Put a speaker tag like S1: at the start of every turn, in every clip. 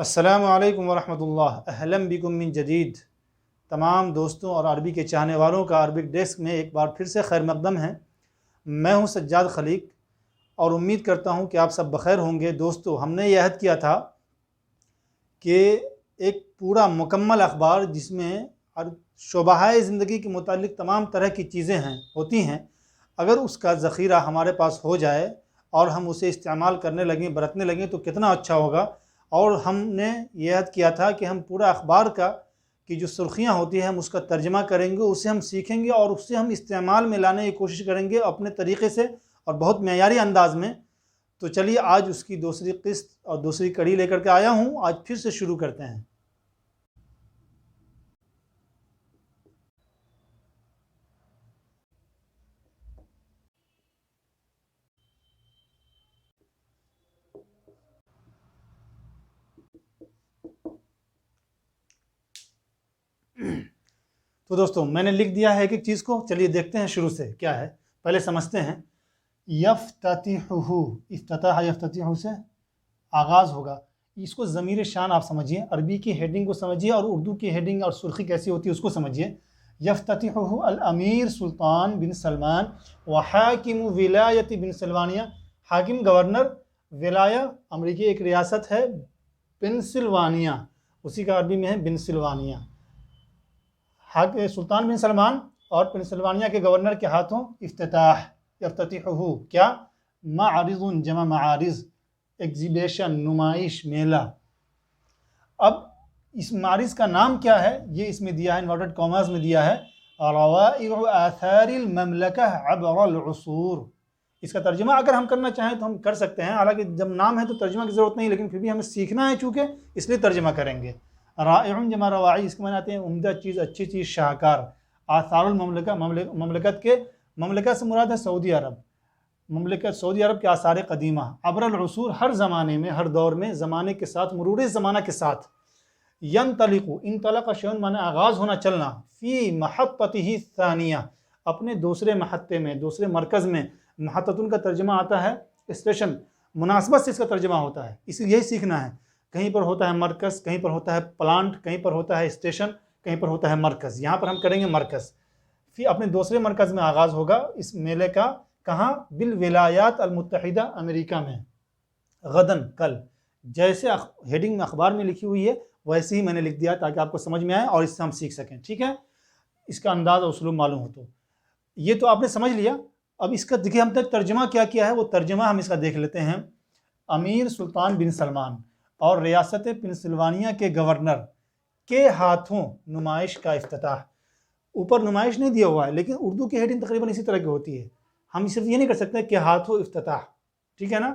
S1: السلام علیکم ورحمۃ اللہ، اہلا بکم من جدید۔ تمام دوستوں اور عربی کے چاہنے والوں کا عربک ڈیسک میں ایک بار پھر سے خیر مقدم ہے۔ میں ہوں سجاد خلیق اور امید کرتا ہوں کہ آپ سب بخیر ہوں گے۔ دوستو، ہم نے یہ عہد کیا تھا کہ ایک پورا مکمل اخبار جس میں شعبہ زندگی کے متعلق تمام طرح کی چیزیں ہوتی ہیں، اگر اس کا ذخیرہ ہمارے پاس ہو جائے اور ہم اسے استعمال کرنے لگیں، برتنے لگیں تو کتنا اچھا ہوگا۔ اور ہم نے یہ عہد کیا تھا کہ ہم پورا اخبار کی جو سرخیاں ہوتی ہیں ہم اس کا ترجمہ کریں گے، اسے ہم سیکھیں گے اور اسے ہم استعمال میں لانے کی کوشش کریں گے اپنے طریقے سے اور بہت معیاری انداز میں۔ تو چلیے آج اس کی دوسری قسط اور دوسری کڑی لے کر کے آیا ہوں، آج پھر سے شروع کرتے ہیں۔ تو دوستوں، میں نے لکھ دیا ہے ایک ایک چیز کو، چلیے دیکھتے ہیں شروع سے کیا ہے۔ پہلے سمجھتے ہیں۔ یفتتحہ، افتتاح یفتتحہ سے آغاز ہوگا۔ اس کو ضمیر شان آپ سمجھیے، عربی کی ہیڈنگ کو سمجھیے اور اردو کی ہیڈنگ اور سرخی کیسی ہوتی ہے اس کو سمجھیے۔ یفتتحہ الامیر سلطان بن سلمان وحاکم ولایت بن سلوانیہ۔ حاکم گورنر، ولایہ امریکی ایک ریاست ہے پنسلوانیہ، اسی کا عربی میں ہے بنسلوانیہ۔ سلطان بن سلمان اور پنسلوانیہ کے گورنر کے ہاتھوں افتتاح، یفتتحہ کیا؟ معرض، جمع معارض، ایگزیبیشن، نمائش، میلہ۔ اب اس معرض کا نام کیا ہے؟ یہ اس میں دیا ہے، انورٹڈ کاماز میں دیا ہے، روائع آثار المملکہ عبر العصور۔ اس کا ترجمہ اگر ہم کرنا چاہیں تو ہم کر سکتے ہیں، حالانکہ جب نام ہے تو ترجمہ کی ضرورت نہیں، لیکن پھر بھی ہمیں سیکھنا ہے چونکہ، اس لیے ترجمہ کریں گے۔ رائع جمع رواعی، اس کے معنی آتے ہیں عمدہ چیز، اچھی چیز، شاہکار۔ آثار المملکہ، مملکت سے مراد ہے سعودی عرب، مملکت سعودی عرب کے آثار قدیمہ، عبر العصور، ہر زمانے میں، ہر دور میں، زمانے کے ساتھ، مرور زمانہ کے ساتھ۔ ینطلق، انطلق شیون معنی آغاز ہونا، چلنا، فی محطتہ الثانیہ، اپنے دوسرے محطے میں، دوسرے مرکز میں۔ محطتن کا ترجمہ آتا ہے اسٹیشن، مناسبت سے اس کا ترجمہ ہوتا ہے، اس لیے یہی سیکھنا ہے۔ کہیں پر ہوتا ہے مرکز، کہیں پر ہوتا ہے پلانٹ، کہیں پر ہوتا ہے اسٹیشن، کہیں پر ہوتا ہے مرکز۔ یہاں پر ہم کریں گے مرکز۔ پھر اپنے دوسرے مرکز میں آغاز ہوگا اس میلے کا، کہاں؟ بالولایات المتحدہ، امریکہ میں، غدن، کل۔ جیسے ہیڈنگ میں اخبار میں لکھی ہوئی ہے ویسے ہی میں نے لکھ دیا تاکہ آپ کو سمجھ میں آئے اور اس سے ہم سیکھ سکیں، ٹھیک ہے؟ اس کا انداز اور اسلوب معلوم ہو تو یہ تو آپ نے سمجھ لیا۔ اب اس کا دیکھیے ہم تک ترجمہ کیا ہے، وہ ترجمہ ہم اس کا دیکھ لیتے ہیں۔ امیر سلطان بن سلمان اور ریاست پنسلوانیہ کے گورنر کے ہاتھوں نمائش کا افتتاح۔ اوپر نمائش نہیں دیا ہوا ہے، لیکن اردو کی ہیڈنگ تقریباً اسی طرح کی ہوتی ہے، ہم صرف یہ نہیں کر سکتے کہ ہاتھوں افتتاح، ٹھیک ہے نا؟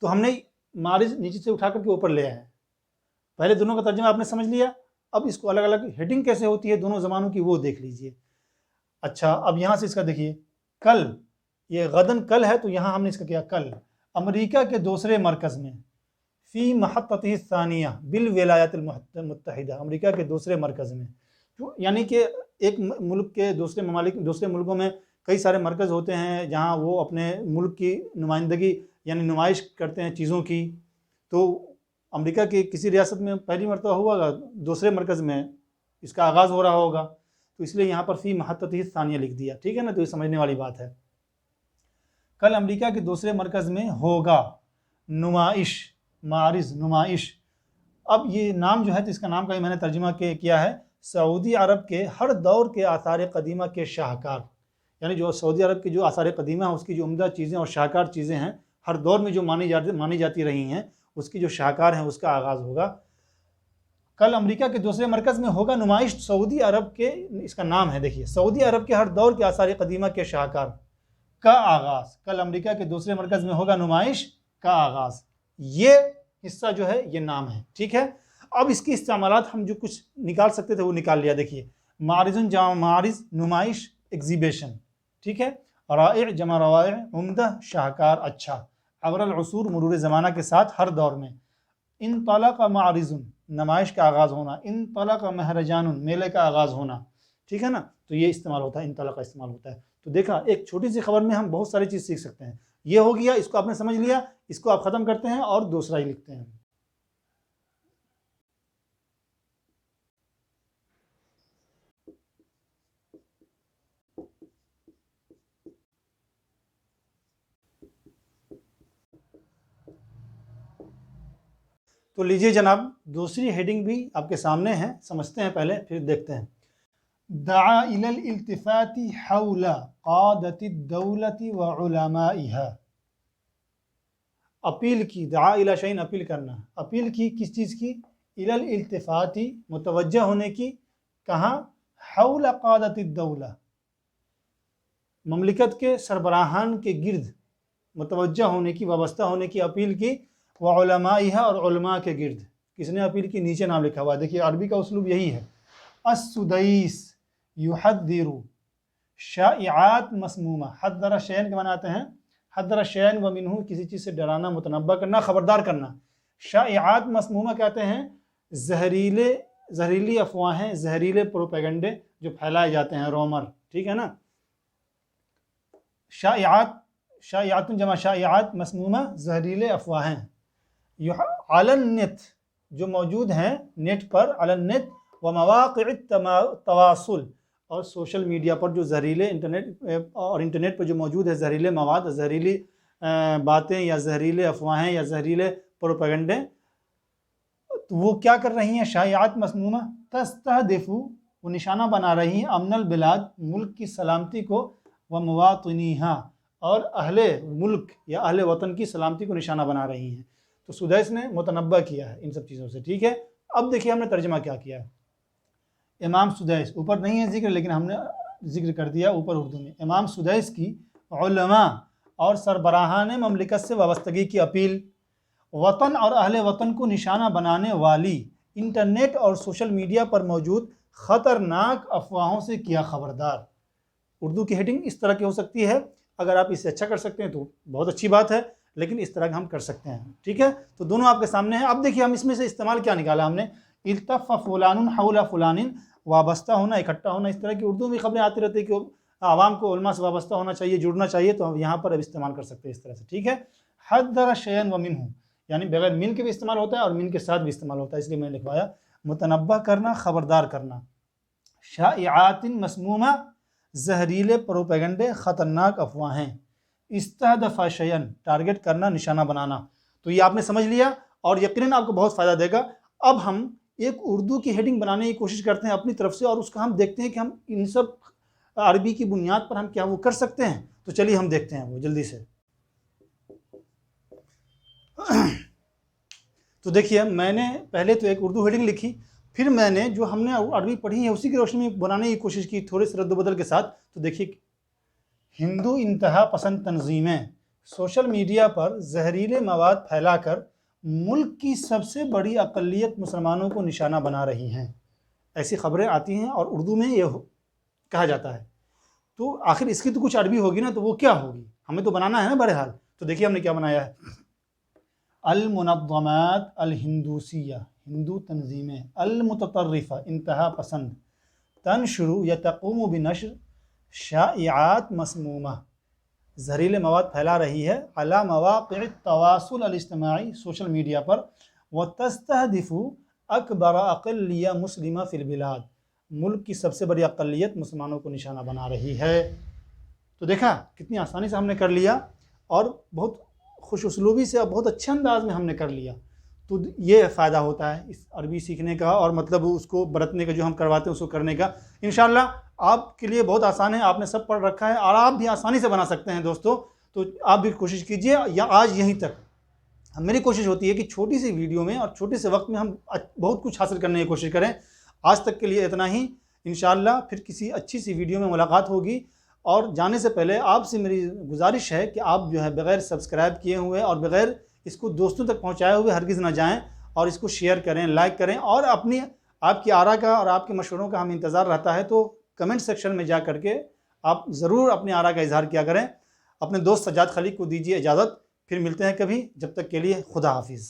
S1: تو ہم نے معرض نیچے سے اٹھا کر کے اوپر لے آئے ہیں۔ پہلے دونوں کا ترجمہ آپ نے سمجھ لیا، اب اس کو الگ الگ ہیڈنگ کیسے ہوتی ہے دونوں زمانوں کی وہ دیکھ لیجئے۔ اچھا، اب یہاں سے اس کا دیکھیے، کل، یہ غدن کل ہے تو یہاں ہم نے اس کا کیا؟ کل، امریکہ کے دوسرے مرکز میں، فی محطتہ الثانیہ بالولایات المتحدہ، امریکہ کے دوسرے مرکز میں۔ یعنی کہ ایک ملک کے دوسرے ملکوں میں کئی سارے مرکز ہوتے ہیں جہاں وہ اپنے ملک کی نمائندگی یعنی نمائش کرتے ہیں چیزوں کی۔ تو امریکہ کی کسی ریاست میں پہلی مرتبہ ہوا گا، دوسرے مرکز میں اس کا آغاز ہو رہا ہوگا، تو اس لیے یہاں پر فی محطتہ الثانیہ لکھ دیا، ٹھیک ہے نا؟ تو یہ سمجھنے والی بات ہے۔ کل امریکہ کے دوسرے مرکز میں ہوگا نمائش، معرض، نمائش۔ اب یہ نام جو ہے تو اس کا نام کا ہی میں نے ترجمہ کیا ہے، سعودی عرب کے ہر دور کے آثار قدیمہ کے شاہکار، یعنی جو سعودی عرب کے جو آثار قدیمہ ہیں اس کی جو عمدہ چیزیں اور شاہکار چیزیں ہیں، ہر دور میں جو مانی جاتی رہی ہیں، اس کی جو شاہکار ہیں اس کا آغاز ہوگا۔ کل امریکہ کے دوسرے مرکز میں ہوگا نمائش، سعودی عرب کے، اس کا نام ہے دیکھیے، سعودی عرب کے ہر دور کے آثار قدیمہ کے شاہکار کا آغاز۔ کل امریکہ کے دوسرے مرکز میں ہوگا نمائش کا آغاز، یہ حصہ جو ہے یہ نام ہے، ٹھیک ہے؟ اب اس کی استعمالات ہم جو کچھ نکال سکتے تھے وہ نکال لیا۔ دیکھیے، معرض جمع معرض، نمائش، ایگزیبیشن، ٹھیک ہے؟ رائع جمع روائع، عمدہ، شاہکار، اچھا۔ عبر العصور، مرور زمانہ کے ساتھ، ہر دور میں۔ انطلق معرض، نمائش کا آغاز ہونا۔ انطلق مہرجان، میلے کا آغاز ہونا، ٹھیک ہے نا؟ تو یہ استعمال ہوتا ہے، انطلق استعمال ہوتا ہے۔ تو دیکھا، ایک چھوٹی سی خبر میں ہم بہت ساری چیز سیکھ سکتے ہیں۔ یہ ہو گیا، اس کو آپ نے سمجھ لیا، اس کو آپ ختم کرتے ہیں اور دوسرا ہی لکھتے ہیں۔ تو لیجئے جناب دوسری ہیڈنگ بھی آپ کے سامنے ہے، سمجھتے ہیں پہلے پھر دیکھتے ہیں۔ دعا الی الالتفات حول قادۃ الدولۃ وعلمائها، اپیل کی، دعا الی شیء اپیل کرنا، اپیل کی کس چیز کی؟ الی الالتفات متوجہ ہونے کی، کہاں؟ حول قادۃ الدولہ، مملکت کے سربراہان کے گرد متوجہ ہونے کی، وابستہ ہونے کی اپیل کی، وعلمائها اور علماء کے گرد۔ کس نے اپیل کی؟ نیچے نام لکھا ہوا ہے، دیکھیے عربی کا اسلوب یہی ہے۔ السدیس یحذر شائعات مسمومہ، حذر شیئن کے معنی آتے ہیں حذر شیئن ومنہ، کسی چیز سے ڈرانا، متنبہ کرنا، خبردار کرنا۔ شائعات مسمومہ کہتے ہیں زہریلی افواہیں، زہریلے پروپیگنڈے جو پھیلائے جاتے ہیں، رومر، ٹھیک ہے نا۔ شائعات جمع شائعات، مسمومہ زہریلے افواہیں، علی النت جو موجود ہیں نیٹ پر، علی النت و مواقع التواصل اور سوشل میڈیا پر جو زہریلے انٹرنیٹ پر جو موجود ہے زہریلے مواد، زہریلی باتیں یا زہریلے افواہیں یا زہریلے پروپیگنڈے، تو وہ کیا کر رہی ہیں؟ شائعات مسمومہ تستہدف، وہ نشانہ بنا رہی ہیں امن البلاد، ملک کی سلامتی کو، و مواطنیہا اور اہل ملک یا اہل وطن کی سلامتی کو نشانہ بنا رہی ہیں۔ تو سدیس نے متنبہ کیا ہے ان سب چیزوں سے، ٹھیک ہے۔ اب دیکھیے ہم نے ترجمہ کیا کیا ہے۔ امام سدیس، اوپر نہیں ہے ذکر لیکن ہم نے ذکر کر دیا اوپر اردو میں۔ امام سدیس کی علماء اور سربراہان مملکت سے وابستگی کی اپیل، وطن اور اہل وطن کو نشانہ بنانے والی انٹرنیٹ اور سوشل میڈیا پر موجود خطرناک افواہوں سے کیا خبردار۔ اردو کی ہیڈنگ اس طرح کی ہو سکتی ہے، اگر آپ اس سے اچھا کر سکتے ہیں تو بہت اچھی بات ہے، لیکن اس طرح ہم کر سکتے ہیں، ٹھیک ہے۔ تو دونوں آپ کے سامنے ہیں۔ اب دیکھیے ہم اس میں سے استعمال کیا نکالا ہم نے، التف فلان حول فلان، وابستہ ہونا، اکٹھا ہونا، اس طرح کی اردو میں خبریں آتی رہتی ہیں کہ عوام کو علماء سے وابستہ ہونا چاہیے، جڑنا چاہیے، تو ہم یہاں پر اب استعمال کر سکتے ہیں اس طرح سے، ٹھیک ہے۔ حذر شیئا ومنہ، یعنی بغیر من کے بھی استعمال ہوتا ہے اور من کے ساتھ بھی استعمال ہوتا ہے، اس لیے میں نے لکھوایا متنبہ کرنا، خبردار کرنا۔ شائعات مسمومہ، زہریلے پروپیگنڈے، خطرناک افواہیں۔ استہدف شیئا، ٹارگٹ کرنا، نشانہ بنانا۔ تو یہ آپ نے سمجھ لیا اور یقیناً آپ کو بہت فائدہ دے گا۔ اب ہم ایک اردو کی ہیڈنگ بنانے کی کوشش کرتے ہیں اپنی طرف سے، اور اس کا ہم دیکھتے ہیں کہ ہم ان سب عربی کی بنیاد پر ہم کیا وہ کر سکتے ہیں۔ تو چلیے ہم دیکھتے ہیں وہ جلدی سے۔ تو دیکھیے میں نے پہلے تو ایک اردو ہیڈنگ لکھی، پھر میں نے جو ہم نے عربی پڑھی ہے اسی کی روشنی میں بنانے کی کوشش کی، تھوڑے سے رد و بدل کے ساتھ۔ تو دیکھیے، ہندو انتہا پسند تنظیمیں سوشل میڈیا پر زہریلے مواد پھیلا کر ملک کی سب سے بڑی اقلیت مسلمانوں کو نشانہ بنا رہی ہیں، ایسی خبریں آتی ہیں اور اردو میں یہ کہا جاتا ہے۔ تو آخر اس کی تو کچھ عربی ہوگی نا، تو وہ کیا ہوگی؟ ہمیں تو بنانا ہے نا بہرحال۔ تو دیکھیے ہم نے کیا بنایا ہے، المنظمات الہندوسیہ، ہندو تنظیمیں، المتطرفہ، انتہا پسند، تنشر یا تقوم بنشر شائعات مسمومہ، زہریلے مواد پھیلا رہی ہے، علی مواقع التواصل الاجتماعی، سوشل میڈیا پر، وتستہدف اکبر اقلیہ مسلمہ فی البلاد، ملک کی سب سے بڑی اقلیت مسلمانوں کو نشانہ بنا رہی ہے۔ تو دیکھا کتنی آسانی سے ہم نے کر لیا اور بہت خوش اسلوبی سے اور بہت اچھے انداز میں ہم نے کر لیا۔ تو یہ فائدہ ہوتا ہے اس عربی سیکھنے کا اور مطلب اس کو برتنے کا، جو ہم کرواتے ہیں اس کو کرنے کا۔ انشاءاللہ آپ کے لیے بہت آسان ہے، آپ نے سب پڑھ رکھا ہے اور آپ بھی آسانی سے بنا سکتے ہیں دوستو۔ تو آپ بھی کوشش کیجئے، یا آج یہیں تک میری کوشش ہوتی ہے کہ چھوٹی سی ویڈیو میں اور چھوٹے سے وقت میں ہم بہت کچھ حاصل کرنے کی کوشش کریں۔ آج تک کے لیے اتنا ہی، انشاءاللہ پھر کسی اچھی سی ویڈیو میں ملاقات ہوگی۔ اور جانے سے پہلے آپ سے میری گزارش ہے کہ آپ جو ہے بغیر سبسکرائب کیے ہوئے اور بغیر اس کو دوستوں تک پہنچائے ہوئے ہرگز نہ جائیں، اور اس کو شیئر کریں، لائک کریں، اور آپ کی آراء کا اور آپ کے مشوروں کا ہمیں انتظار رہتا ہے۔ تو کمنٹ سیکشن میں جا کر کے آپ ضرور اپنی آراء کا اظہار کیا کریں۔ اپنے دوست سجاد خلیق کو دیجیے اجازت، پھر ملتے ہیں کبھی، جب تک کے لیے خدا حافظ۔